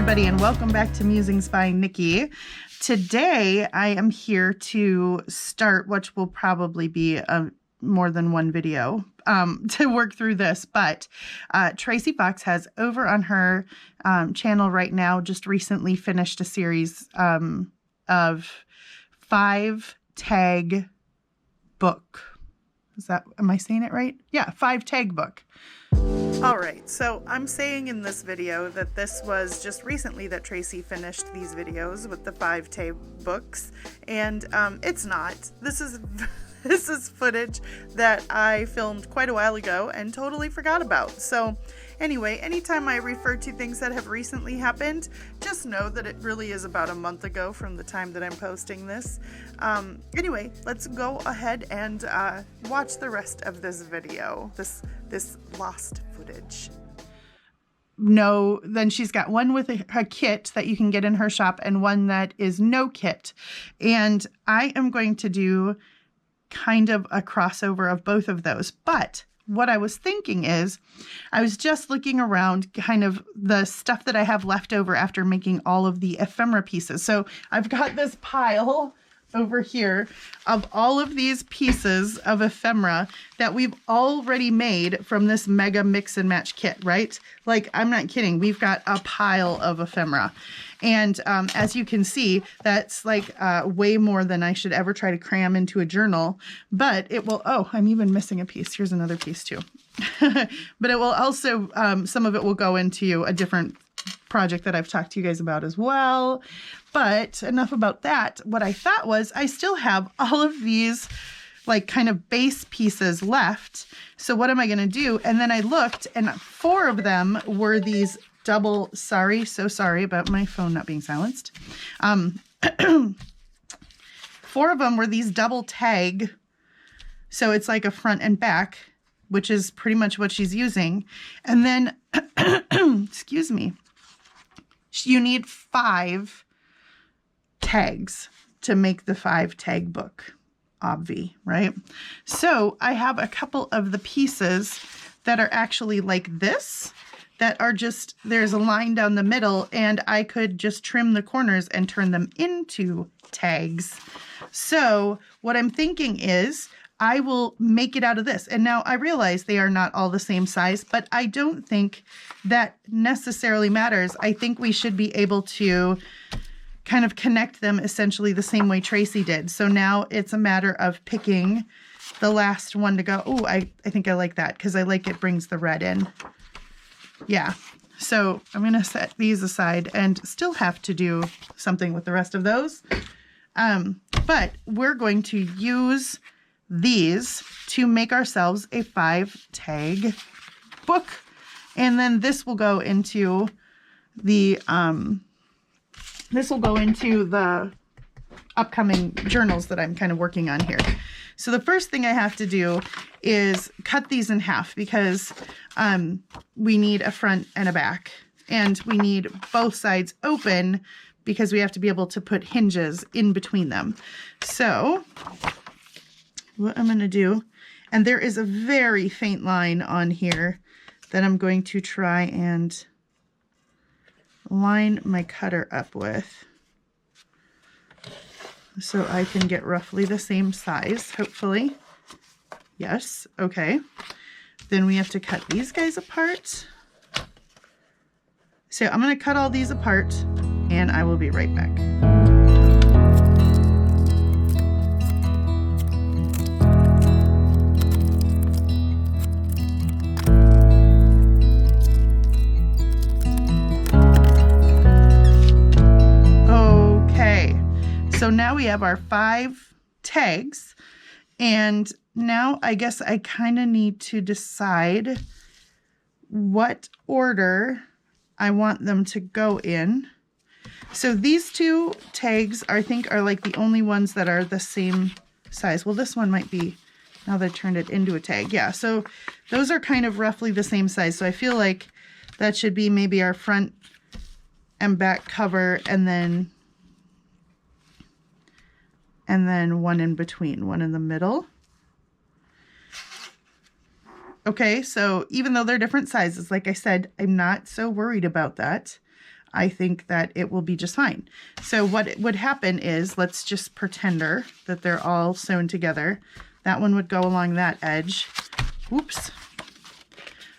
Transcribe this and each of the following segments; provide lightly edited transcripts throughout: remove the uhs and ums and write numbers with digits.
everybody, and welcome back to Musings by Nikki. Today, I am here to start what will probably be more than one video to work through this, but Tracy Fox has over on her channel right now just recently finished a series of 5-tag book. Am I saying it right? Yeah, 5-tag book. All right, so I'm saying in this video that this was just recently that Tracy finished these videos with the 5-tag books, and it's not. This is footage that I filmed quite a while ago and totally forgot about. So anyway, anytime I refer to things that have recently happened, just know that it really is about a month ago from the time that I'm posting this. Anyway, let's go ahead and watch the rest of this video, this lost footage. No, then she's got one with a kit that you can get in her shop and one that is no kit. And I am going to do kind of a crossover of both of those. But what I was thinking is, I was just looking around kind of the stuff that I have left over after making all of the ephemera pieces. So I've got this pile over here of all of these pieces of ephemera that we've already made from this mega mix and match kit, right? Like, I'm not kidding. We've got a pile of ephemera. And as you can see, that's like way more than I should ever try to cram into a journal. But it will, oh, I'm even missing a piece. Here's another piece too. But it will also, some of it will go into a different project that I've talked to you guys about as well. But enough about that. What I thought was I still have all of these like kind of base pieces left. So what am I going to do? And then I looked and 4 of them were these double, so sorry about my phone not being silenced. 4 of them were these double tag. So it's like a front and back, which is pretty much what she's using. And then, excuse me, you need 5 tags to make the 5-tag book, obvi, right? So I have a couple of the pieces that are actually like this, that are just, there's a line down the middle, and I could just trim the corners and turn them into tags. So what I'm thinking is I will make it out of this. And now I realize they are not all the same size, but I don't think that necessarily matters. I think we should be able to kind of connect them essentially the same way Tracy did. So now it's a matter of picking the last one to go. Oh, I think I like that because I like it brings the red in. Yeah. So I'm going to set these aside and still have to do something with the rest of those. But we're going to use these to make ourselves a 5-tag book. And then this will go into the upcoming journals that I'm kind of working on here. So the first thing I have to do is cut these in half because we need a front and a back, and we need both sides open because we have to be able to put hinges in between them. So what I'm going to do, and there is a very faint line on here that I'm going to try and line my cutter up with so I can get roughly the same size, hopefully. Yes, okay. Then we have to cut these guys apart. So I'm going to cut all these apart and I will be right back. So now we have our 5 tags, and now I guess I kind of need to decide what order I want them to go in. So these 2 tags I think are like the only ones that are the same size. Well, this one might be, now that I turned it into a tag. Yeah, so those are kind of roughly the same size. So I feel like that should be maybe our front and back cover, and then one in between, one in the middle. Okay, so even though they're different sizes, like I said, I'm not so worried about that. I think that it will be just fine. So what would happen is, let's just pretender that they're all sewn together. That one would go along that edge. Oops.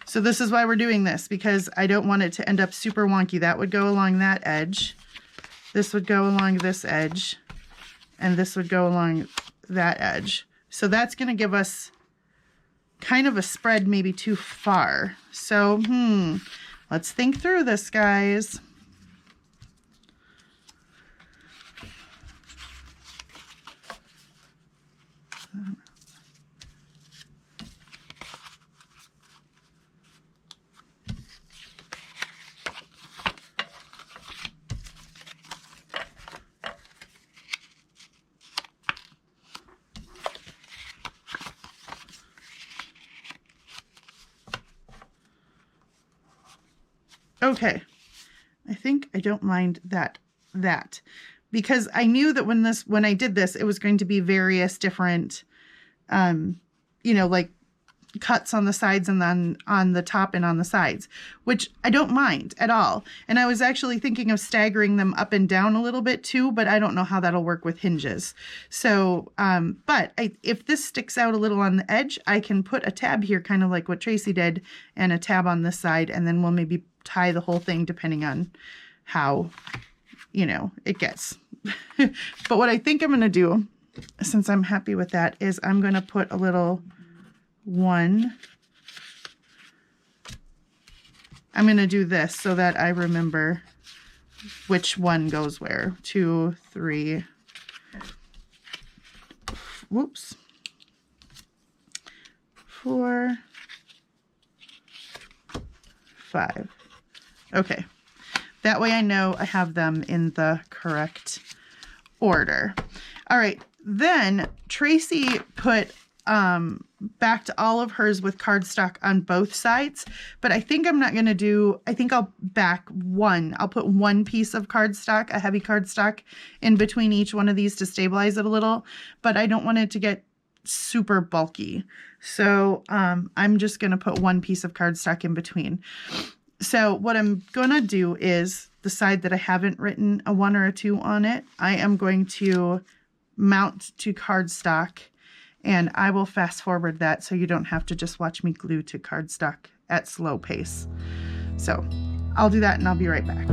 So this is why we're doing this, because I don't want it to end up super wonky. That would go along that edge. This would go along this edge. And this would go along that edge. So that's going to give us kind of a spread maybe too far. So, let's think through this, guys. Okay, I think I don't mind that because I knew that when I did this, it was going to be various different, you know, like cuts on the sides and then on the top and on the sides, which I don't mind at all. And I was actually thinking of staggering them up and down a little bit too, but I don't know how that'll work with hinges. So, but if this sticks out a little on the edge, I can put a tab here, kind of like what Tracy did, and a tab on this side, and then we'll maybe tie the whole thing depending on how, you know, it gets. But what I think I'm going to do, since I'm happy with that, is I'm going to put a little one. I'm going to do this so that I remember which one goes where. 2, 3. Whoops. 4, 5. Okay, that way I know I have them in the correct order. All right, then Tracy put backed all of hers with cardstock on both sides, but I think I'm not going to do, I think I'll back one. I'll put one piece of cardstock, a heavy cardstock, in between each one of these to stabilize it a little, but I don't want it to get super bulky. So I'm just going to put one piece of cardstock in between. So what I'm going to do is the side that I haven't written a 1 or a 2 on it, I am going to mount to cardstock, and I will fast forward that so you don't have to just watch me glue to cardstock at slow pace. So I'll do that and I'll be right back.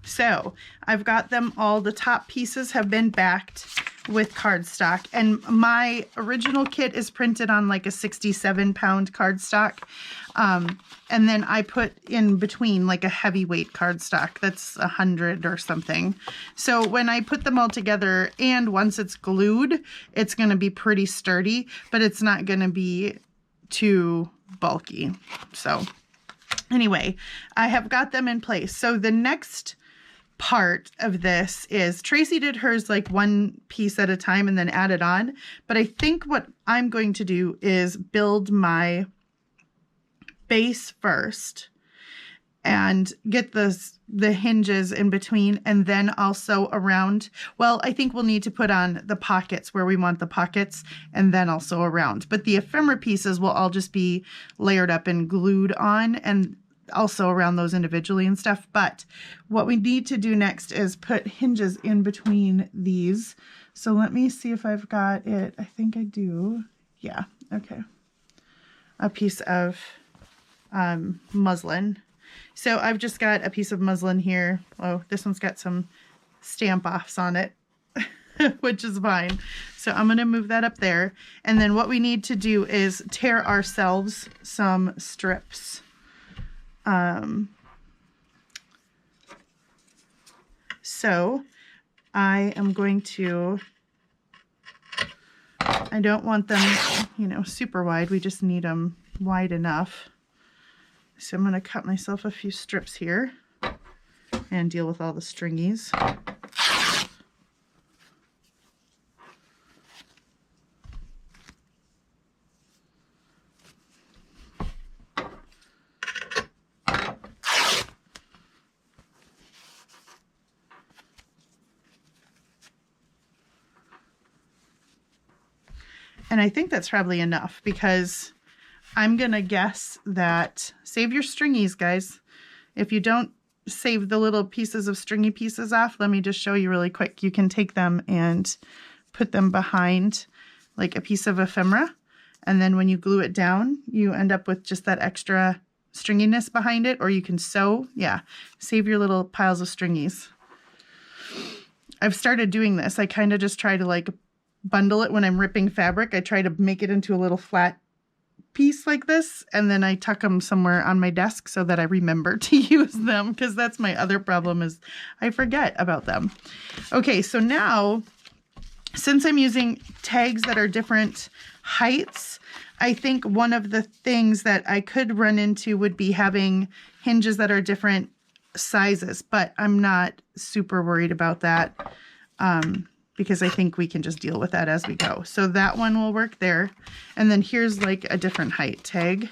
So I've got them all, the top pieces have been backed with cardstock, and my original kit is printed on like a 67-pound cardstock. And then I put in between like a heavyweight cardstock that's 100 or something. So when I put them all together, and once it's glued, it's going to be pretty sturdy, but it's not going to be too bulky. So anyway, I have got them in place. So the next part of this is Tracy did hers like one piece at a time and then added on. But I think what I'm going to do is build my base first and get the hinges in between, and then also around. Well, I think we'll need to put on the pockets where we want the pockets, and then also around. But the ephemera pieces will all just be layered up and glued on, and also around those individually and stuff. But what we need to do next is put hinges in between these. So let me see if I've got it. I think I do. Yeah. Okay. A piece of muslin. So I've just got a piece of muslin here. Oh, this one's got some stamp offs on it, which is fine. So I'm going to move that up there. And then what we need to do is tear ourselves some strips. So I am going to, I don't want them, you know, super wide. We just need them wide enough. So I'm going to cut myself a few strips here and deal with all the stringies. And I think that's probably enough, because I'm going to guess that, save your stringies, guys. If you don't save the little pieces of stringy pieces off, let me just show you really quick. You can take them and put them behind like a piece of ephemera. And then when you glue it down, you end up with just that extra stringiness behind it. Or you can sew. Yeah, save your little piles of stringies. I've started doing this. I kind of just try to like bundle it when I'm ripping fabric. I try to make it into a little flat piece like this, and then I tuck them somewhere on my desk so that I remember to use them, because that's my other problem, is I forget about them. Okay, so now, since I'm using tags that are different heights, I think one of the things that I could run into would be having hinges that are different sizes, but I'm not super worried about that. Because I think we can just deal with that as we go. So that one will work there. And then here's like a different height tag.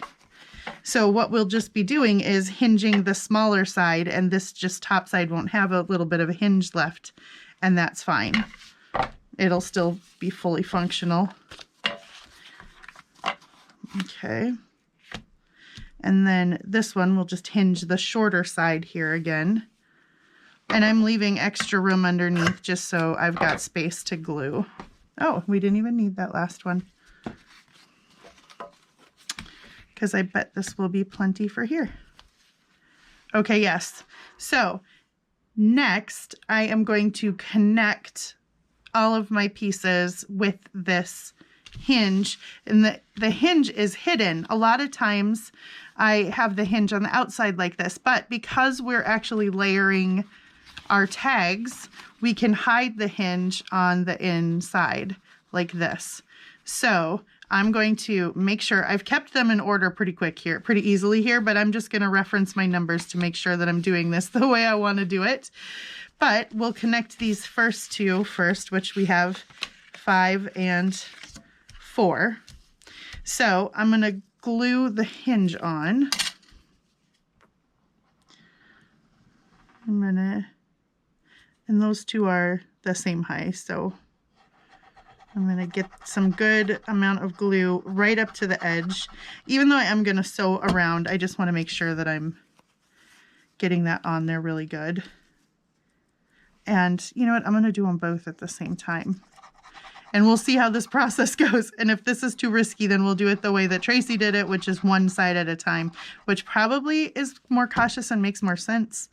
So what we'll just be doing is hinging the smaller side, and this just top side won't have a little bit of a hinge left, and that's fine. It'll still be fully functional. Okay. And then this one will just hinge the shorter side here again. And I'm leaving extra room underneath just so I've got space to glue. Oh, we didn't even need that last one, because I bet this will be plenty for here. Okay, yes. So next I am going to connect all of my pieces with this hinge, and the hinge is hidden. A lot of times I have the hinge on the outside like this, but because we're actually layering our tags, we can hide the hinge on the inside like this. So I'm going to make sure I've kept them in order pretty easily here, but I'm just going to reference my numbers to make sure that I'm doing this the way I want to do it. But we'll connect these first two first, which we have 5 and 4. So I'm going to glue the hinge on. And those two are the same height, so I'm going to get some good amount of glue right up to the edge. Even though I am going to sew around, I just want to make sure that I'm getting that on there really good. And you know what? I'm going to do them both at the same time. And we'll see how this process goes. And if this is too risky, then we'll do it the way that Tracy did it, which is one side at a time, which probably is more cautious and makes more sense.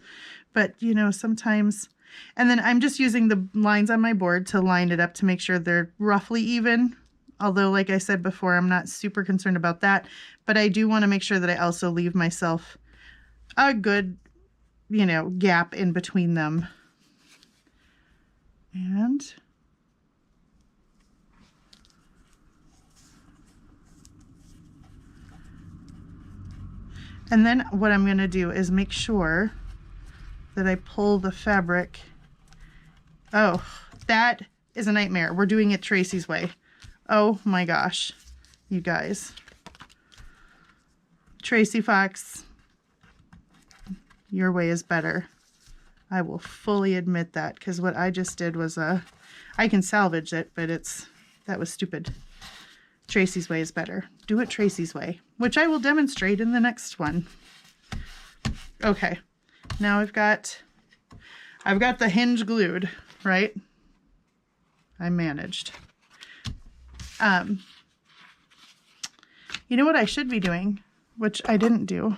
But, you know, sometimes... And then I'm just using the lines on my board to line it up to make sure they're roughly even. Although, like I said before, I'm not super concerned about that. But I do want to make sure that I also leave myself a good, you know, gap in between them. And then what I'm going to do is make sure that I pull the fabric. Oh, that is a nightmare. We're doing it Tracy's way. Oh my gosh, you guys. Tracy Fox, your way is better. I will fully admit that, because what I just did was I can salvage it, but that was stupid. Tracy's way is better. Do it Tracy's way, which I will demonstrate in the next one. Okay. Now I've got the hinge glued, right? I managed. You know what I should be doing, which I didn't do,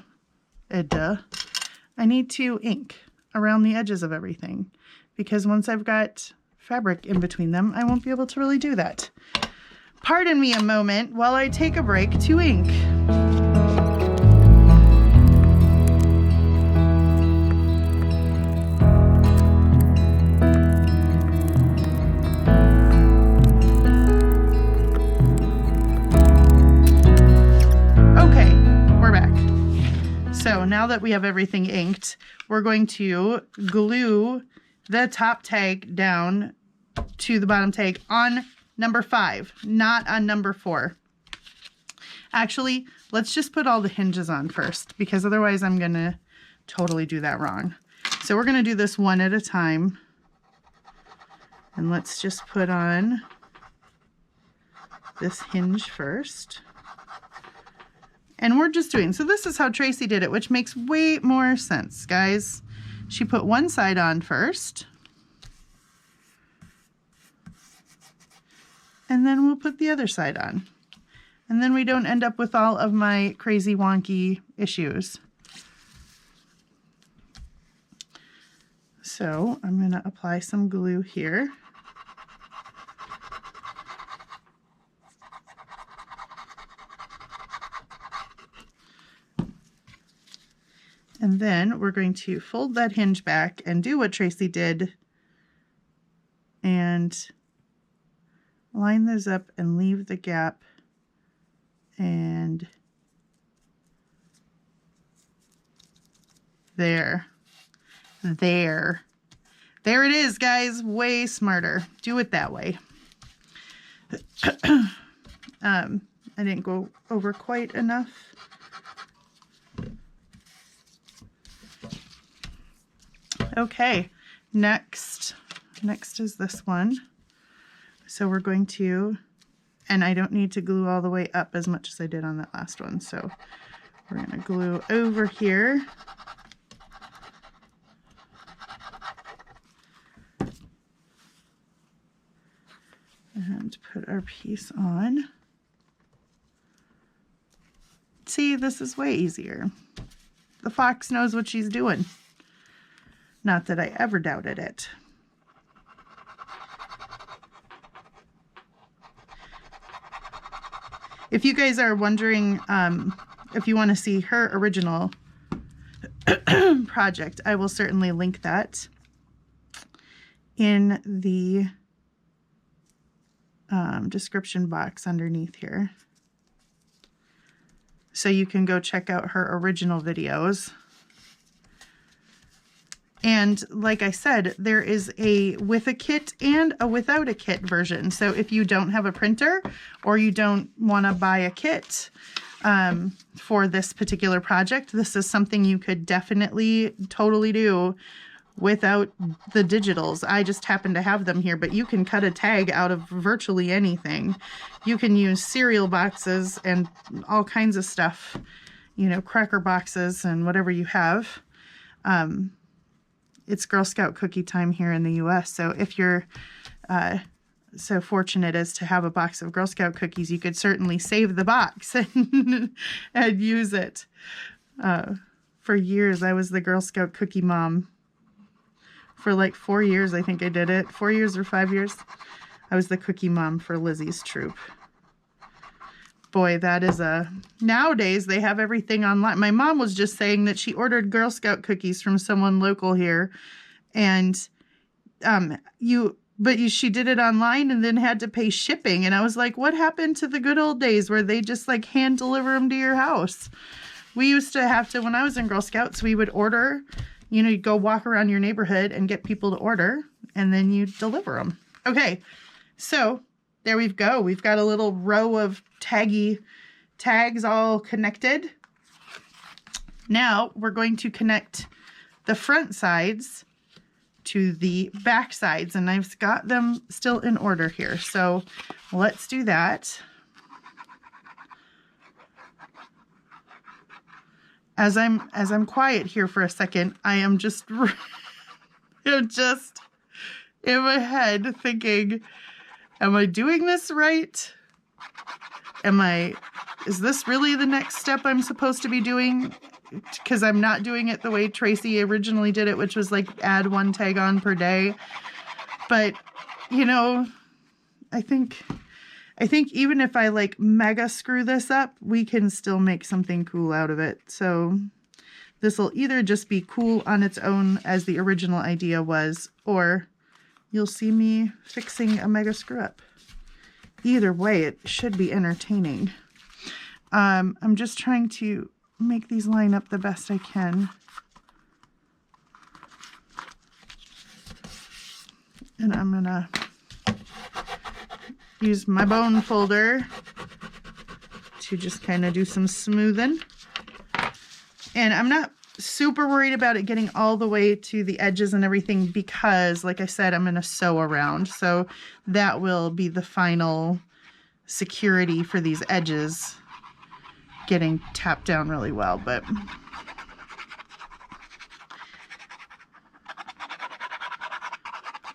I need to ink around the edges of everything, because once I've got fabric in between them, I won't be able to really do that. Pardon me a moment while I take a break to ink. Okay, we're back. So now that we have everything inked, we're going to glue the top tag down to the bottom tag on number 5, not on number 4. Actually, let's just put all the hinges on first, because otherwise I'm gonna totally do that wrong. So we're gonna do this one at a time. And let's just put on this hinge first. And we're just doing, so this is how Tracy did it, which makes way more sense, guys. She put one side on first. And then we'll put the other side on. And then we don't end up with all of my crazy wonky issues. So I'm going to apply some glue here. And then we're going to fold that hinge back and do what Tracy did and line those up and leave the gap, and there it is, guys. Way smarter. Do it that way. I didn't go over quite enough. Okay, next is this one. So we're going to, and I don't need to glue all the way up as much as I did on that last one. So we're going to glue over here. And put our piece on. See, this is way easier. The fox knows what she's doing. Not that I ever doubted it. If you guys are wondering if you want to see her original project, I will certainly link that in the description box underneath here. So you can go check out her original videos. And like I said, there is a with a kit and a without a kit version. So if you don't have a printer or you don't want to buy a kit for this particular project, this is something you could definitely totally do without the digitals. I just happen to have them here, but you can cut a tag out of virtually anything. You can use cereal boxes and all kinds of stuff, you know, cracker boxes and whatever you have. It's Girl Scout cookie time here in the US. So if you're so fortunate as to have a box of Girl Scout cookies, you could certainly save the box and use it. For years, I was the Girl Scout cookie mom. For like 4 years, I think I did it. 4 years or 5 years. I was the cookie mom for Lizzie's troop. Boy, that is nowadays they have everything online. My mom was just saying that she ordered Girl Scout cookies from someone local here, and she did it online and then had to pay shipping. And I was like, what happened to the good old days where they just like hand deliver them to your house? We used to have to, when I was in Girl Scouts, we would order, you know, you'd go walk around your neighborhood and get people to order, and then you deliver them. Okay, so there we go. We've got a little row of tags all connected. Now we're going to connect the front sides to the back sides, and I've got them still in order here. So let's do that. As I'm quiet here for a second, I am just I'm just in my head thinking, am I doing this right? Is this really the next step I'm supposed to be doing? because I'm not doing it the way Tracy originally did it, which was like add 1 tag on per day. But, you know, I think even if I like mega screw this up, we can still make something cool out of it. So this will either just be cool on its own as the original idea was, or you'll see me fixing a mega screw up. Either way, it should be entertaining. I'm just trying to make these line up the best I can. And I'm gonna use my bone folder to just kind of do some smoothing. And I'm not super worried about it getting all the way to the edges and everything because, like I said, I'm going to sew around. So that will be the final security for these edges getting tapped down really well. But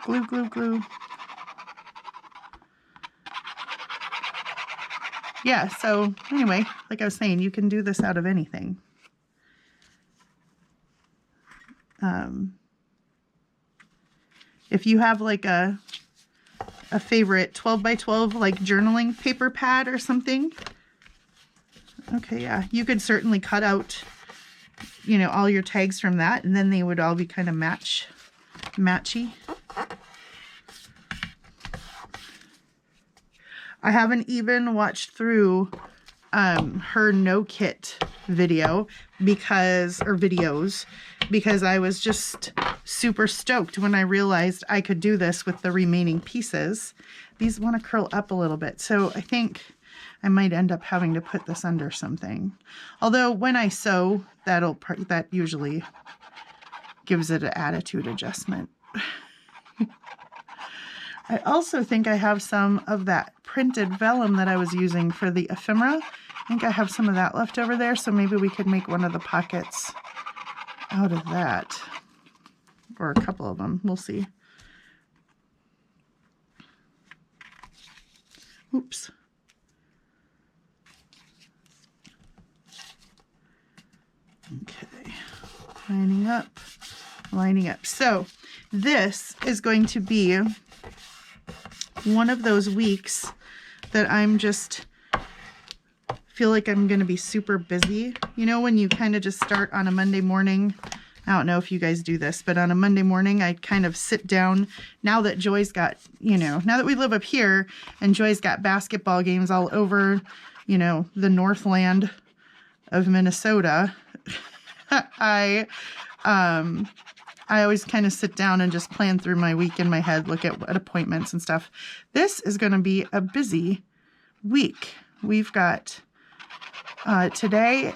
glue, glue, glue. Yeah, so anyway, like I was saying, you can do this out of anything. If you have like a favorite 12 by 12 like journaling paper pad or something, okay, yeah, you could certainly cut out, you know, all your tags from that, and then they would all be kind of matchy. I haven't even watched through her no kit video videos because I was just super stoked when I realized I could do this with the remaining pieces. These want to curl up a little bit, so I think I might end up having to put this under something. Although when I sew, that usually gives it an attitude adjustment. I also think I have some of that printed vellum that I was using for the ephemera. I think I have some of that left over there, so maybe we could make one of the pockets out of that. Or a couple of them, we'll see. Oops. Okay, lining up. So this is going to be one of those weeks that I'm just feel like I'm going to be super busy. You know, when you kind of just start on a Monday morning, I don't know if you guys do this, but on a Monday morning, I kind of sit down. Now that Joy's got, you know, now that we live up here and Joy's got basketball games all over, you know, the Northland of Minnesota, I always kind of sit down and just plan through my week in my head, look at what appointments and stuff. This is going to be a busy week. We've got, today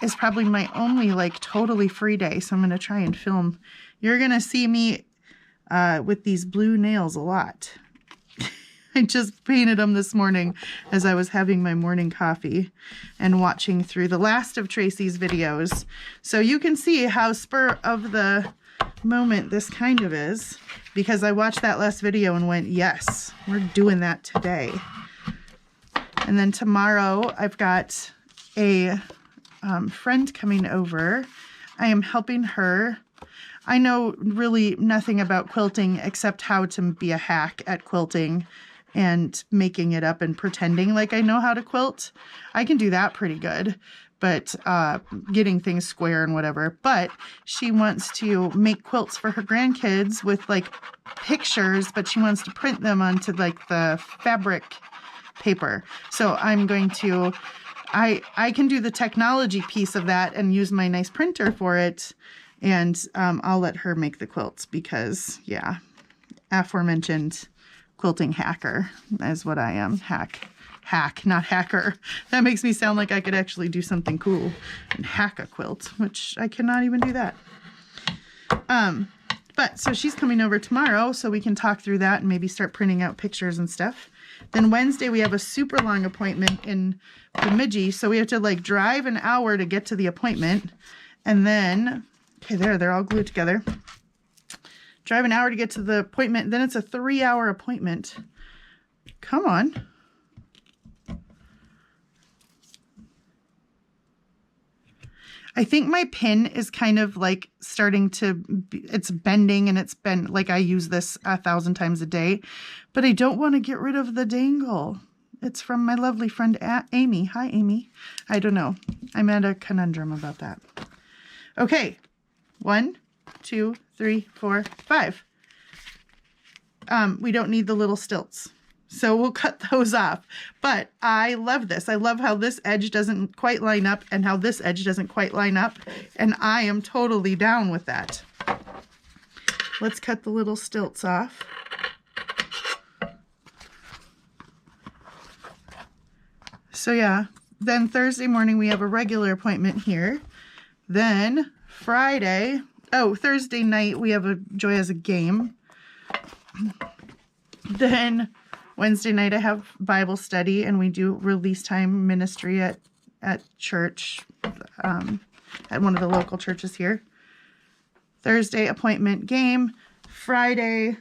is probably my only like totally free day. So I'm going to try and film. You're going to see me with these blue nails a lot. I just painted them this morning as I was having my morning coffee and watching through the last of Tracy's videos. So you can see how spur of the moment this kind of is, because I watched that last video and went, yes, we're doing that today. And then tomorrow I've got a friend coming over. I am helping her. I know really nothing about quilting except how to be a hack at quilting and making it up and pretending like I know how to quilt. I can do that pretty good, but getting things square and whatever. But she wants to make quilts for her grandkids with like pictures, but she wants to print them onto like the fabric paper. So I'm going to, I can do the technology piece of that and use my nice printer for it. And I'll let her make the quilts because, yeah, aforementioned quilting hacker is what I am. Hack, not hacker. That makes me sound like I could actually do something cool and hack a quilt, which I cannot even do that. But so she's coming over tomorrow so we can talk through that and maybe start printing out pictures and stuff. Then Wednesday we have a super long appointment in Bemidji, so we have to like drive an hour to get to the appointment. And then, okay, they're all glued together. Drive an hour to get to the appointment. Then it's a 3-hour appointment. Come on. I think my pin is kind of like starting to, it's bending, and it's been like I use this 1,000 times a day, but I don't want to get rid of the dangle. It's from my lovely friend Amy. Hi, Amy. I don't know. I'm at a conundrum about that. Okay. 1, 2, 3, 4, 5. We don't need the little stilts, so we'll cut those off. But I love this. I love how this edge doesn't quite line up and how this edge doesn't quite line up. And I am totally down with that. Let's cut the little stilts off. So yeah, then Thursday morning we have a regular appointment here. Then Friday, Thursday night we have Joy has a game. Then Wednesday night I have Bible study, and we do release time ministry at church, at one of the local churches here. Thursday appointment game. Friday,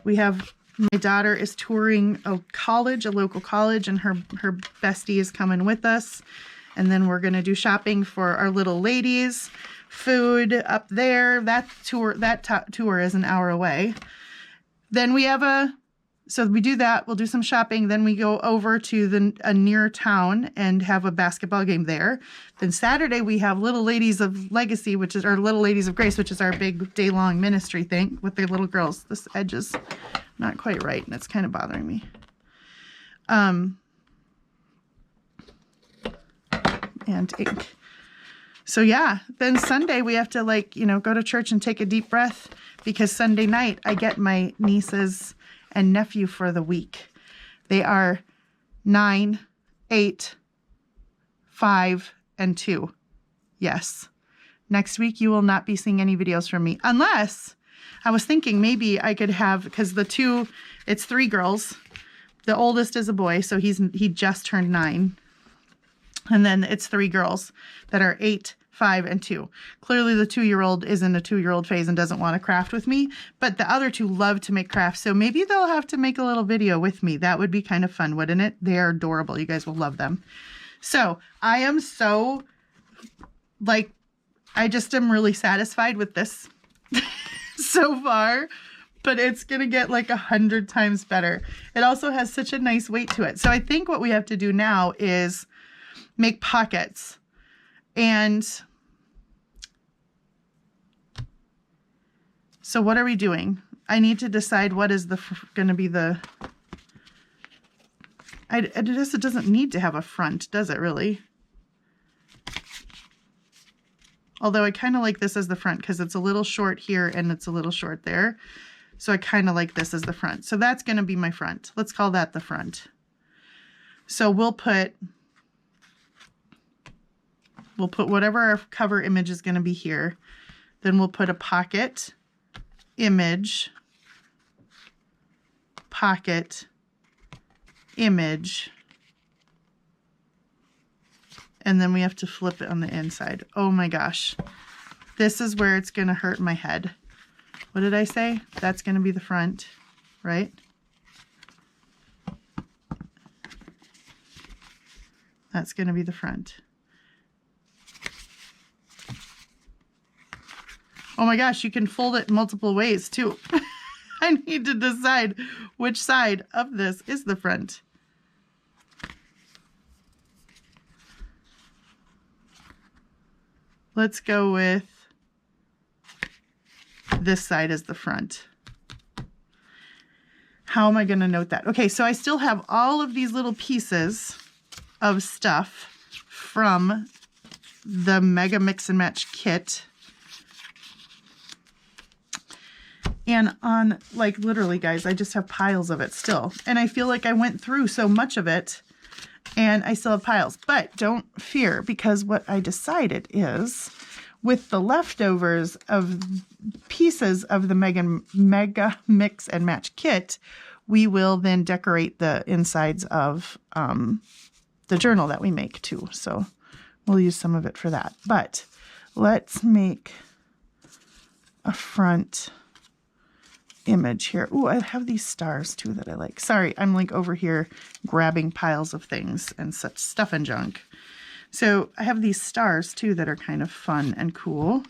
we have, my daughter is touring a local college, and her bestie is coming with us. And then we're going to do shopping for our little ladies, food up there. That tour is an hour away. Then we have so we do that. We'll do some shopping. Then we go over to a near town and have a basketball game there. Then Saturday we have Little Ladies of Legacy, or Little Ladies of Grace, which is our big day-long ministry thing with the little girls. This edge is not quite right, and it's kind of bothering me. And ink. So yeah, then Sunday we have to go to church and take a deep breath, because Sunday night I get my nieces and nephew for the week. They are 9, 8, 5, and 2. Yes. Next week you will not be seeing any videos from me, unless I was thinking maybe I could have, because it's 3 girls. The oldest is a boy, so he just turned 9. And then it's 3 girls that are 8, 5, and 2. Clearly the 2-year-old is in a 2-year-old phase and doesn't want to craft with me, but the other 2 love to make crafts. So maybe they'll have to make a little video with me. That would be kind of fun, wouldn't it? They are adorable. You guys will love them. So I am so, I just am really satisfied with this so far, but it's going to get 100 times better. It also has such a nice weight to it. So I think what we have to do now is make pockets. And so what are we doing? I need to decide what is going to be it doesn't need to have a front, does it really? Although I kind of like this as the front, because it's a little short here and it's a little short there. So I kind of like this as the front. So that's going to be my front. Let's call that the front. So we'll put whatever our cover image is going to be here. Then we'll put a pocket image, pocket image, and then we have to flip it on the inside. Oh my gosh. This is where it's going to hurt my head. What did I say? That's going to be the front, right? That's going to be the front. Oh my gosh, you can fold it multiple ways too. I need to decide which side of this is the front. Let's go with this side as the front. How am I going to note that? Okay, so I still have all of these little pieces of stuff from the Mega Mix and Match kit. And on, literally, guys, I just have piles of it still. And I feel like I went through so much of it, and I still have piles. But don't fear, because what I decided is, with the leftovers of pieces of the Mega Mix and Match kit, we will then decorate the insides of the journal that we make, too. So we'll use some of it for that. But let's make a front image here. Ooh, I have these stars too that I like. Sorry, I'm over here grabbing piles of things and such stuff and junk. So I have these stars too that are kind of fun and cool.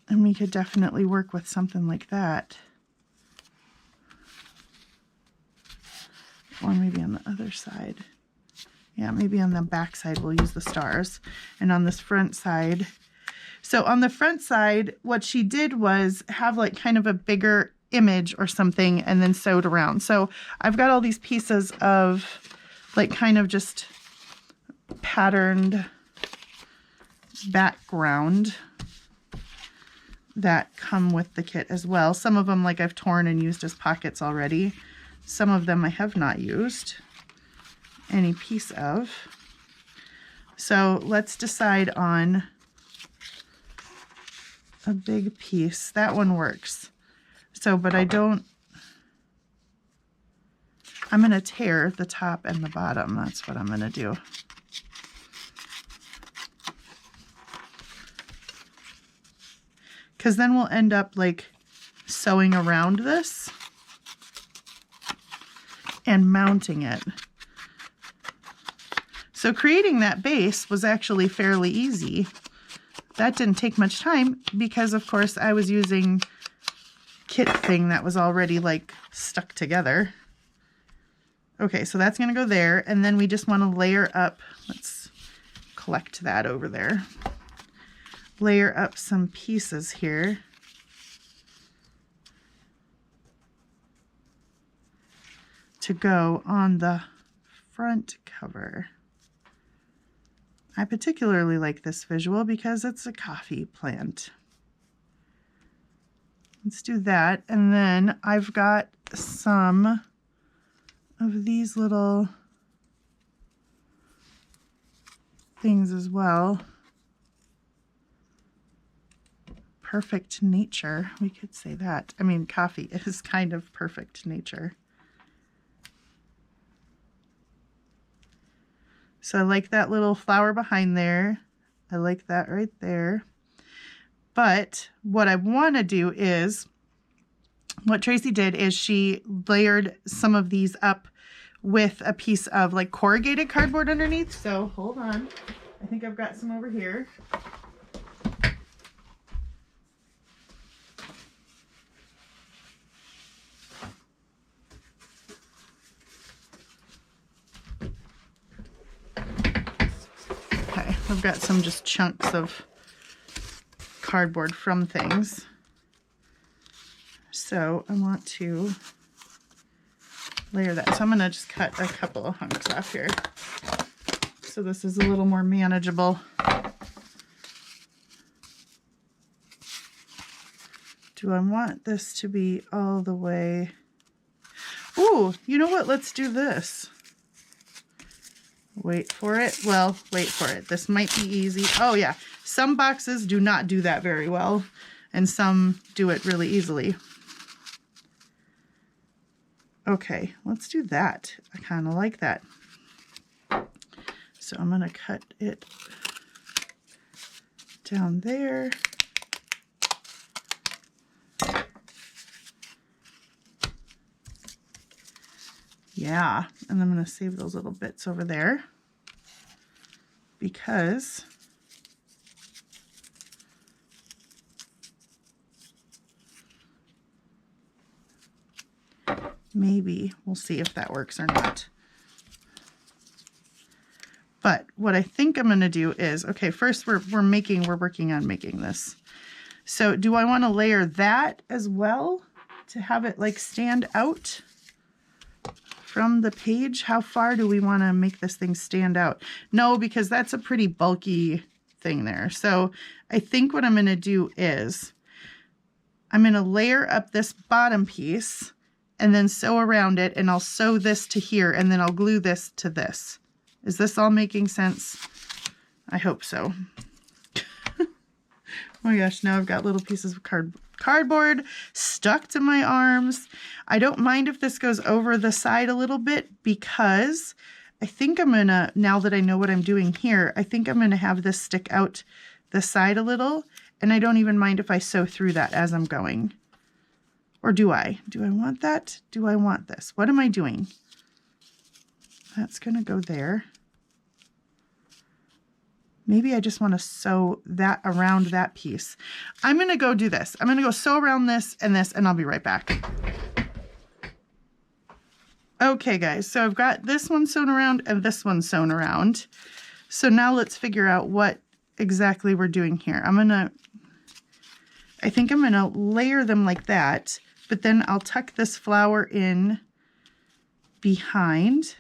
And we could definitely work with something like that. Or maybe on the other side. Yeah, maybe on the back side we'll use the stars. And on this front side. So on the front side, what she did was have like kind of a bigger image or something and then sewed around. So I've got all these pieces of like kind of just patterned background that come with the kit as well. Some of them like I've torn and used as pockets already. Some of them I have not used any piece of. So let's decide on a big piece. That one works. So, but I'm going to tear the top and the bottom. That's what I'm going to do. Because then we'll end up like sewing around this and mounting it. So creating that base was actually fairly easy. That didn't take much time because of course I was using kit thing that was already like stuck together. Okay, so that's gonna go there, and then we just want to layer up, let's collect that over there. Layer up some pieces here. To go on the front cover. I particularly like this visual because it's a coffee plant. Let's do that. And then I've got some of these little things as well. Perfect nature, we could say that. I mean, coffee is kind of perfect nature. So I like that little flower behind there. I like that right there. But what I want to do is, what Tracy did is she layered some of these up with a piece of like corrugated cardboard underneath. So hold on. I think I've got some over here. Okay, I've got some just chunks of cardboard from things. So I want to layer that. So I'm going to just cut a couple of hunks off here. So this is a little more manageable. Do I want this to be all the way? Ooh, you know what? Let's do this. Wait for it. Well, wait for it. This might be easy. Oh yeah. Some boxes do not do that very well, and some do it really easily. Okay, let's do that. I kind of like that. So I'm going to cut it down there. Yeah, and I'm going to save those little bits over there because maybe we'll see if that works or not. But what I think I'm going to do is, okay, first we're working on making this. So do I want to layer that as well to have it like stand out from the page? How far do we want to make this thing stand out? No, because that's a pretty bulky thing there. So I think what I'm going to do is I'm going to layer up this bottom piece and then sew around it, and I'll sew this to here, and then I'll glue this to this. Is this all making sense? I hope so. Oh my gosh, now I've got little pieces of cardboard stuck to my arms. I don't mind if this goes over the side a little bit because I think I'm gonna, now that I know what I'm doing here, I think I'm gonna have this stick out the side a little, and I don't even mind if I sew through that as I'm going. Or do I? Do I want that? Do I want this? What am I doing? That's gonna go there. Maybe I just want to sew that around that piece. I'm going to go do this. I'm going to go sew around this, and I'll be right back. Okay, guys, so I've got this one sewn around and this one sewn around. So now let's figure out what exactly we're doing here. I think I'm going to layer them like that, but then I'll tuck this flower in behind.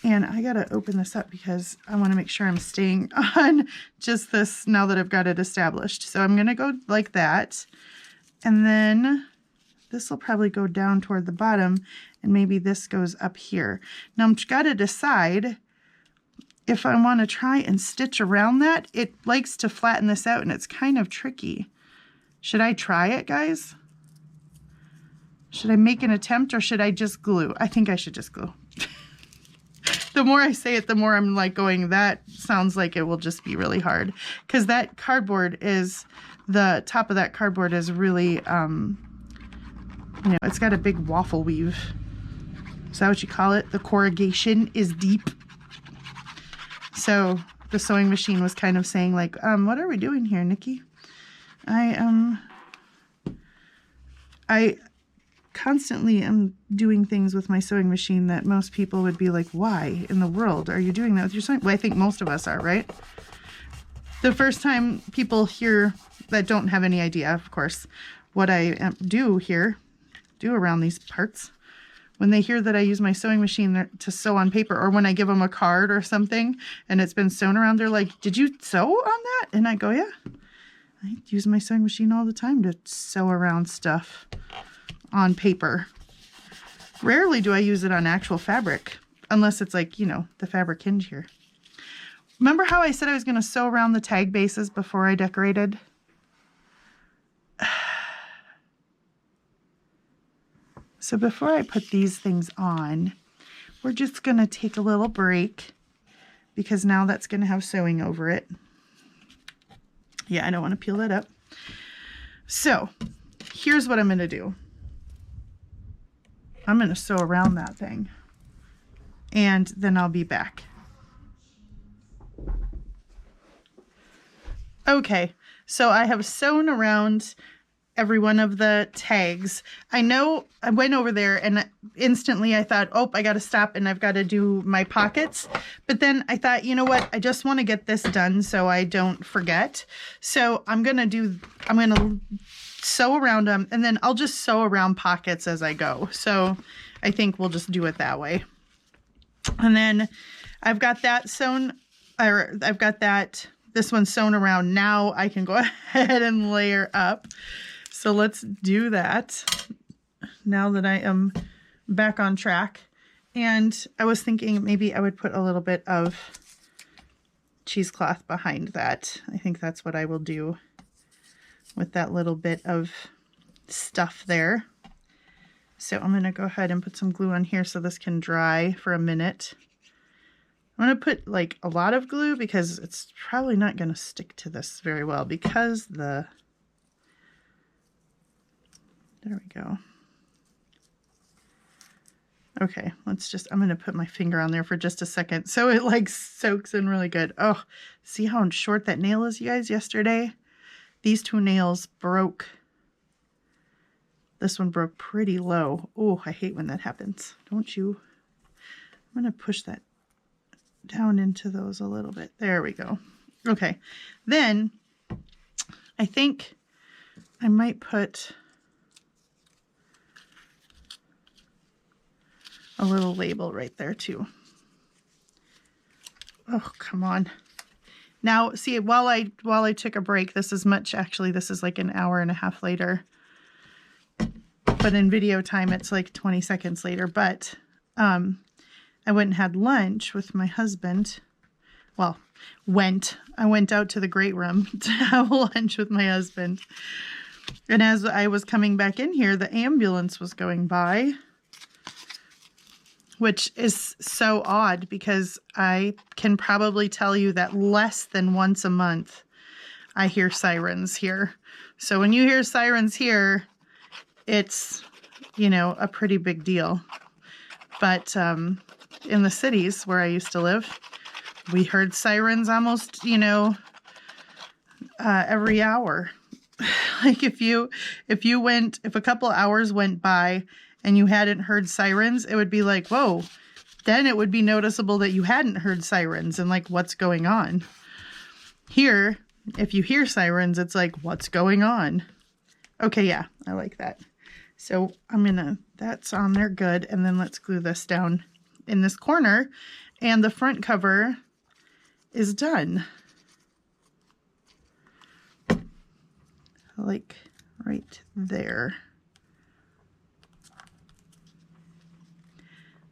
And I gotta open this up because I want to make sure I'm staying on just this now that I've got it established. So I'm gonna go like that. And then this will probably go down toward the bottom, and maybe this goes up here. Now I've got to decide if I want to try and stitch around that. It likes to flatten this out, and it's kind of tricky. Should I try it, guys? Should I make an attempt, or should I just glue? I think I should just glue. The more I say it, the more I'm like going, that sounds like it will just be really hard. Because that cardboard is, the top of that cardboard is really, you know, it's got a big waffle weave. Is that what you call it? The corrugation is deep. So the sewing machine was kind of saying like, what are we doing here, Nikki? I constantly am doing things with my sewing machine that most people would be like, why in the world are you doing that with your sewing? Well, I think most of us are, right? The first time people hear that don't have any idea, of course, what I do around these parts, when they hear that I use my sewing machine to sew on paper, or when I give them a card or something and it's been sewn around, they're like, did you sew on that? And I go, yeah, I use my sewing machine all the time to sew around stuff on paper. Rarely do I use it on actual fabric, unless it's like, you know, the fabric hinge here. Remember how I said I was going to sew around the tag bases before I decorated? So before I put these things on, we're just going to take a little break, because now that's going to have sewing over it. Yeah, I don't want to peel that up. So here's what I'm going to do. I'm going to sew around that thing, and then I'll be back. Okay, so I have sewn around every one of the tags. I know I went over there and instantly I thought, oh, I got to stop and I've got to do my pockets. But then I thought, you know what? I just want to get this done so I don't forget. So I'm going to sew around them, and then I'll just sew around pockets as I go. So I think we'll just do it that way. And then I've got that sewn, or I've got this one sewn around. Now I can go ahead and layer up. So let's do that now that I am back on track. And I was thinking maybe I would put a little bit of cheesecloth behind that. I think that's what I will do with that little bit of stuff there. So I'm going to go ahead and put some glue on here so this can dry for a minute. I'm going to put like a lot of glue because it's probably not going to stick to this very well, because there we go. Okay, I'm going to put my finger on there for just a second so it like soaks in really good. Oh, see how short that nail is, you guys? Yesterday, these two nails broke. This one broke pretty low. Oh, I hate when that happens. Don't you? I'm going to push that down into those a little bit. There we go. Okay, then I think I might put a little label right there too. Oh, come on. Now, see, while I took a break, this is like an hour and a half later. But in video time, it's like 20 seconds later. But I went and had lunch with my husband. Well, I went out to the great room to have lunch with my husband. And as I was coming back in here, the ambulance was going by, which is so odd because I can probably tell you that less than once a month I hear sirens here. So when you hear sirens here, it's, you know, a pretty big deal. But in the cities where I used to live, We heard sirens almost, you know, every hour. Like if a couple hours went by and you hadn't heard sirens, it would be like, whoa, then it would be noticeable that you hadn't heard sirens and like, what's going on? Here, if you hear sirens, it's like, what's going on? Okay, yeah, I like that. So that's on there good. And then let's glue this down in this corner and the front cover is done. Like right there.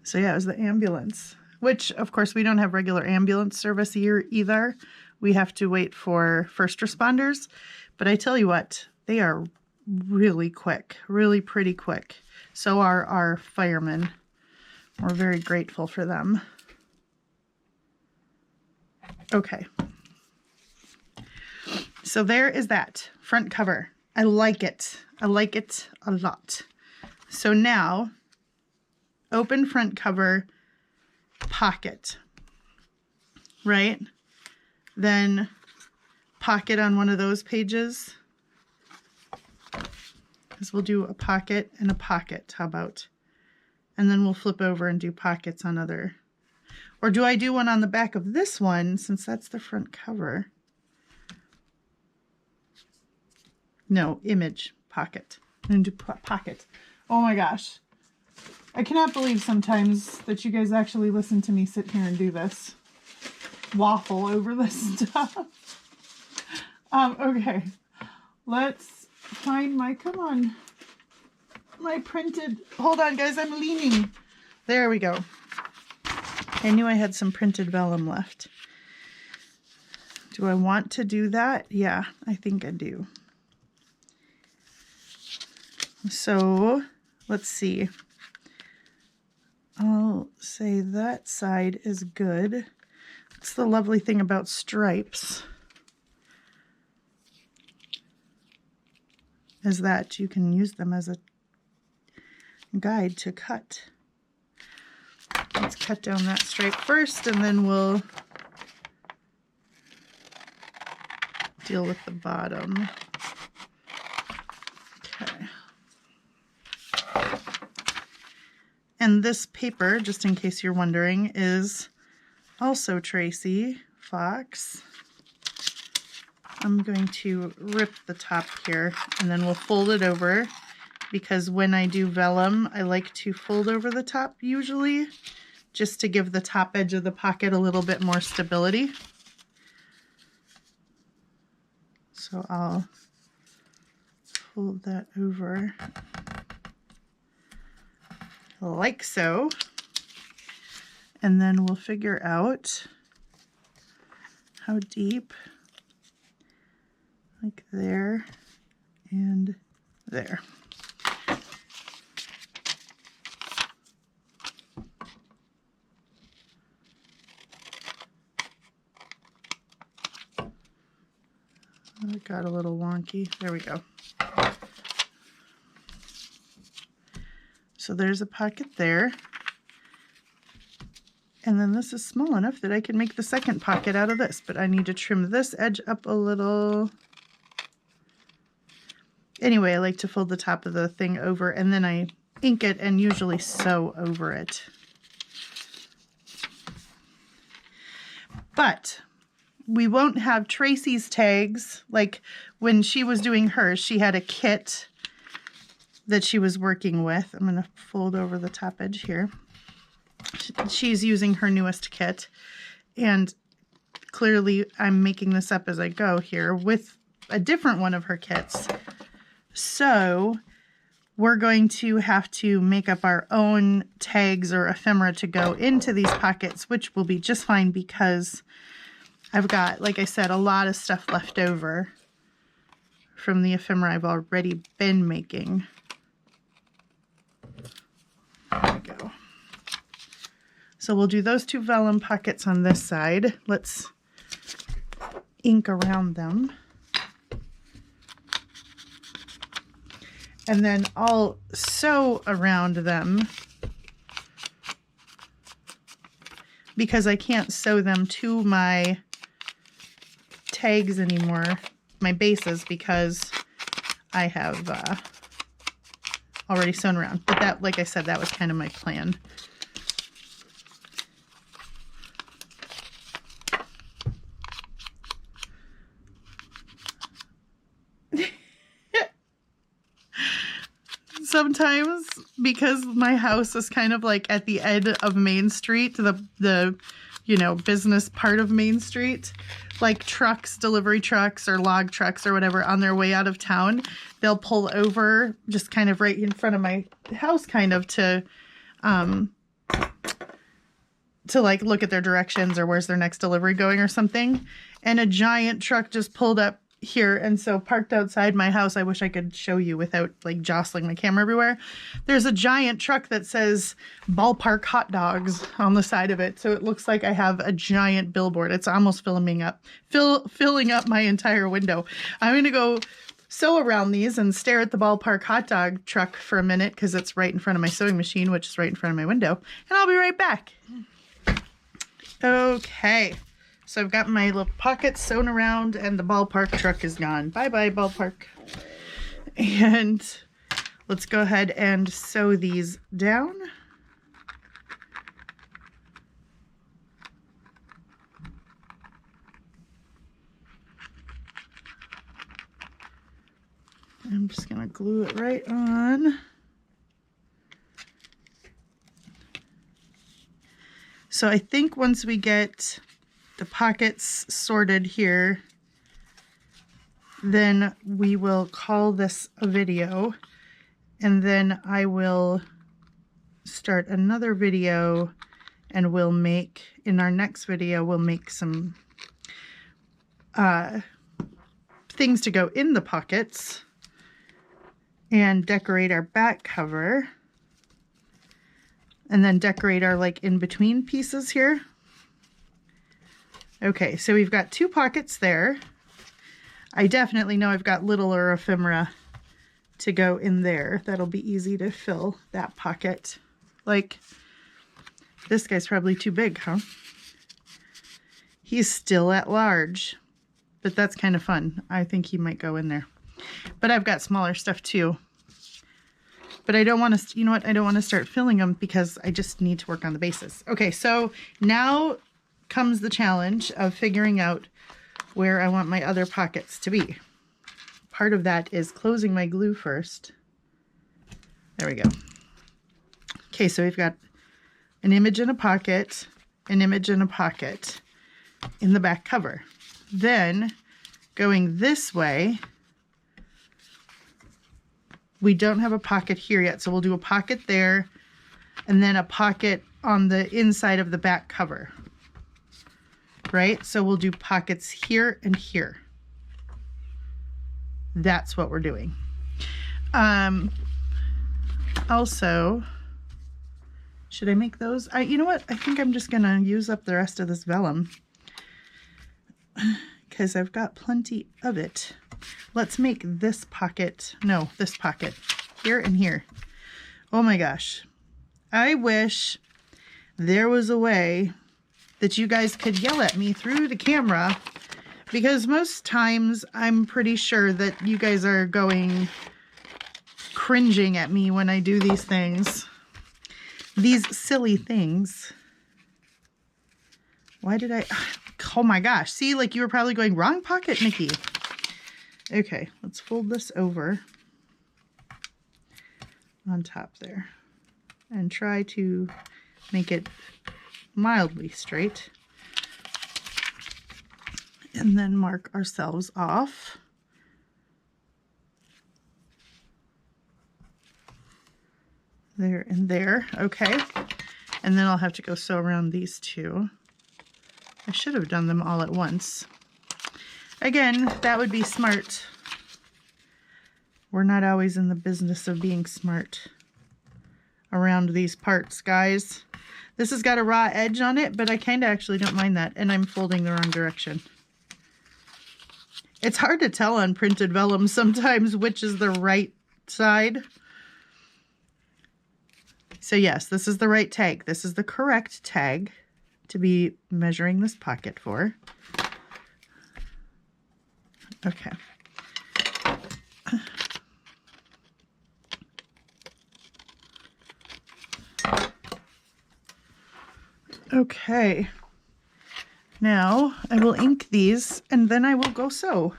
So yeah, it was the ambulance, which of course we don't have regular ambulance service here either. We have to wait for first responders, but I tell you what, they are really quick, really pretty quick. So are our firemen. We're very grateful for them. Okay. So there is that front cover. I like it. I like it a lot. So now, open front cover, pocket, right? Then pocket on one of those pages. Because we'll do a pocket and a pocket. How about? And then we'll flip over and do pockets on other. Or do I do one on the back of this one since that's the front cover? No, image, pocket. And do pocket. Oh my gosh. I cannot believe sometimes that you guys actually listen to me sit here and do this. Waffle over this stuff. Okay. Let's find my, come on. My printed, hold on guys, I'm leaning. There we go. I knew I had some printed vellum left. Do I want to do that? Yeah, I think I do. So let's see. I'll say that side is good. That's the lovely thing about stripes, is that you can use them as a guide to cut. Let's cut down that stripe first and then we'll deal with the bottom. Okay. And this paper, just in case you're wondering, is also Tracy Fox. I'm going to rip the top here and then we'll fold it over, because when I do vellum, I like to fold over the top usually, just to give the top edge of the pocket a little bit more stability. So I'll fold that over like so. And then we'll figure out how deep, like there and there. It got a little wonky. There we go. So there's a pocket there. And then this is small enough that I can make the second pocket out of this, but I need to trim this edge up a little. Anyway, I like to fold the top of the thing over and then I ink it and usually sew over it. But we won't have Tracy's tags. Like when she was doing hers, she had a kit that she was working with. I'm going to fold over the top edge here. She's using her newest kit, and clearly I'm making this up as I go here with a different one of her kits. So we're going to have to make up our own tags or ephemera to go into these pockets, which will be just fine because I've got, like I said, a lot of stuff left over from the ephemera I've already been making. There we go. So we'll do those two vellum pockets on this side. Let's ink around them. And then I'll sew around them because I can't sew them to my tags anymore, my bases, because I have already sewn around. But that, like I said, that was kind of my plan. Sometimes, because my house is kind of like at the end of Main Street, the you know, business part of Main Street, like trucks, delivery trucks or log trucks or whatever on their way out of town, they'll pull over just kind of right in front of my house, kind of to like look at their directions or where's their next delivery going or something. And a giant truck just pulled up here, and so parked outside my house. I wish I could show you without like jostling my camera everywhere. There's a giant truck that says Ballpark Hot Dogs on the side of it, so it looks like I have a giant billboard. It's almost filling up my entire window. I'm gonna go sew around these and stare at the Ballpark Hot Dog truck for a minute, because it's right in front of my sewing machine, which is right in front of my window, and I'll be right back. Okay. So I've got my little pockets sewn around and the Ballpark truck is gone. Bye-bye, Ballpark. And let's go ahead and sew these down. I'm just going to glue it right on. So I think once we get the pockets sorted here, then we will call this a video, and then I will start another video, and we'll make, in our next video, we'll make some things to go in the pockets and decorate our back cover, and then decorate our like in between pieces here. Okay, so we've got 2 pockets there. I definitely know I've got littler ephemera to go in there. That'll be easy to fill that pocket. Like, this guy's probably too big, huh? He's still at large, but that's kind of fun. I think he might go in there. But I've got smaller stuff too. But I don't want to, you know what? I don't want to start filling them because I just need to work on the bases. Okay, so now comes the challenge of figuring out where I want my other pockets to be. Part of that is closing my glue first. There we go. Okay, so we've got an image in a pocket, an image in a pocket in the back cover. Then going this way, we don't have a pocket here yet, so we'll do a pocket there and then a pocket on the inside of the back cover. Right? So we'll do pockets here and here. That's what we're doing. Also, should I make those? You know what? I think I'm just going to use up the rest of this vellum because I've got plenty of it. Let's make this pocket, no, this pocket here and here. Oh my gosh. I wish there was a way that you guys could yell at me through the camera, because most times I'm pretty sure that you guys are going cringing at me when I do these things. These silly things. Why did I, oh my gosh. See, like you were probably going, wrong pocket, Nikki. Okay, let's fold this over on top there and try to make it mildly straight, and then mark ourselves off. There and there. Okay, and then I'll have to go sew around these 2. I should have done them all at once. Again, that would be smart. We're not always in the business of being smart around these parts, guys. This has got a raw edge on it, but I kind of actually don't mind that, and I'm folding the wrong direction. It's hard to tell on printed vellum sometimes which is the right side. So yes, this is the right tag. This is the correct tag to be measuring this pocket for. Okay. Okay. Now I will ink these and then I will go sew.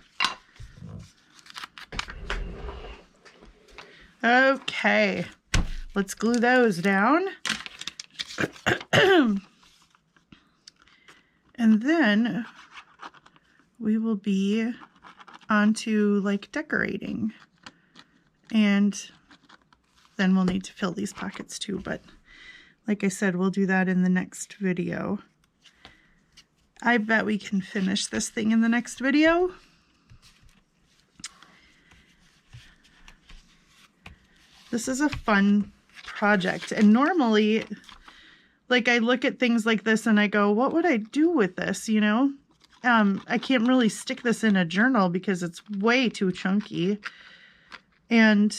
Okay, let's glue those down. And then we will be onto like decorating. And then we'll need to fill these pockets too, but like I said, we'll do that in the next video. I bet we can finish this thing in the next video. This is a fun project, and normally, like, I look at things like this and I go, what would I do with this, you know? I can't really stick this in a journal because it's way too chunky. And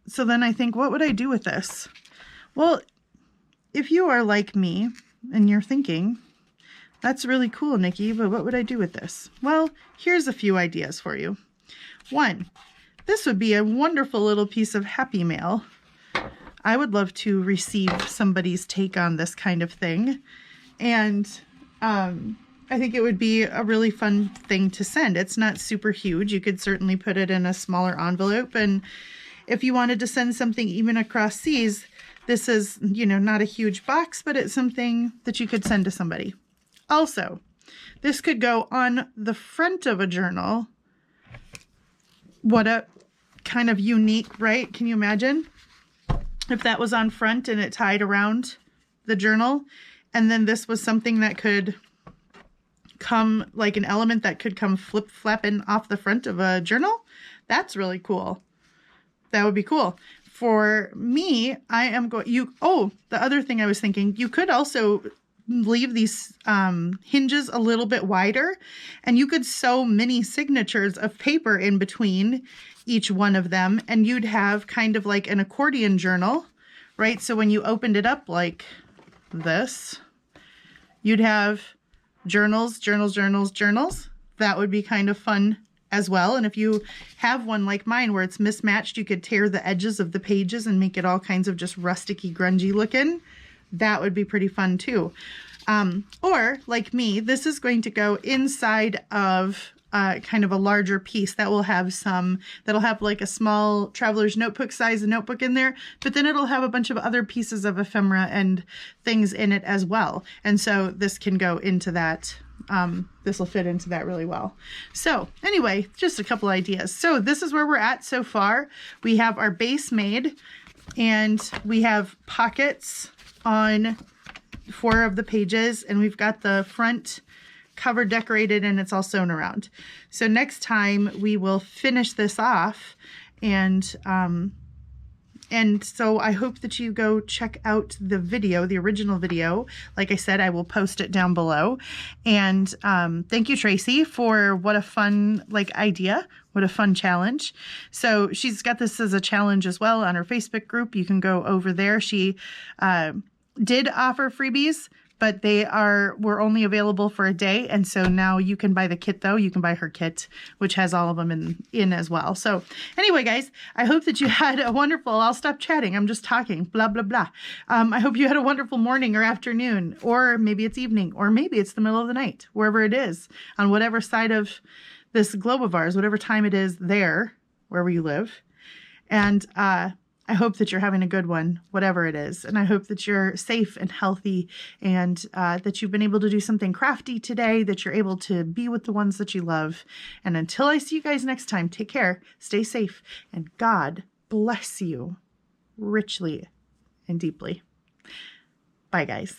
so then I think, what would I do with this? Well, if you are like me and you're thinking, that's really cool, Nikki, but what would I do with this? Well, here's a few ideas for you. One, this would be a wonderful little piece of happy mail. I would love to receive somebody's take on this kind of thing. And I think it would be a really fun thing to send. It's not super huge. You could certainly put it in a smaller envelope. And if you wanted to send something even across seas, this is, you know, not a huge box, but it's something that you could send to somebody. Also, this could go on the front of a journal. What a kind of unique, right? Can you imagine if that was on front and it tied around the journal, and then this was something that could come, like an element that could come flip-flapping off the front of a journal? That's really cool. That would be cool. For me, I am going, the other thing I was thinking, you could also leave these hinges a little bit wider, and you could sew mini signatures of paper in between each one of them, and you'd have kind of like an accordion journal, right? So when you opened it up like this, you'd have journals, journals, journals, journals. That would be kind of fun as well. And if you have one like mine where it's mismatched, you could tear the edges of the pages and make it all kinds of just rusticy, grungy looking. That would be pretty fun too. Or like me, this is going to go inside of kind of a larger piece that will have that'll have like a small traveler's notebook size notebook in there, but then it'll have a bunch of other pieces of ephemera and things in it as well. And so this can go into that. This will fit into that really well. So anyway, just a couple ideas. So this is where we're at so far. We have our base made, and we have pockets on 4 of the pages, and we've got the front cover decorated, and it's all sewn around. So next time we will finish this off, and so I hope that you go check out the video, the original video. Like I said, I will post it down below. And thank you, Tracy, for what a fun idea. What a fun challenge. So she's got this as a challenge as well on her Facebook group. You can go over there. She did offer freebies, but were only available for a day. And so now you can buy the kit though. You can buy her kit, which has all of them in as well. So anyway, guys, I hope that you had a wonderful, I'll stop chatting. I'm just talking, blah, blah, blah. I hope you had a wonderful morning or afternoon, or maybe it's evening, or maybe it's the middle of the night, wherever it is, on whatever side of this globe of ours, whatever time it is there, wherever you live. And, I hope that you're having a good one, whatever it is. And I hope that you're safe and healthy, and that you've been able to do something crafty today, that you're able to be with the ones that you love. And until I see you guys next time, take care, stay safe, and God bless you richly and deeply. Bye, guys.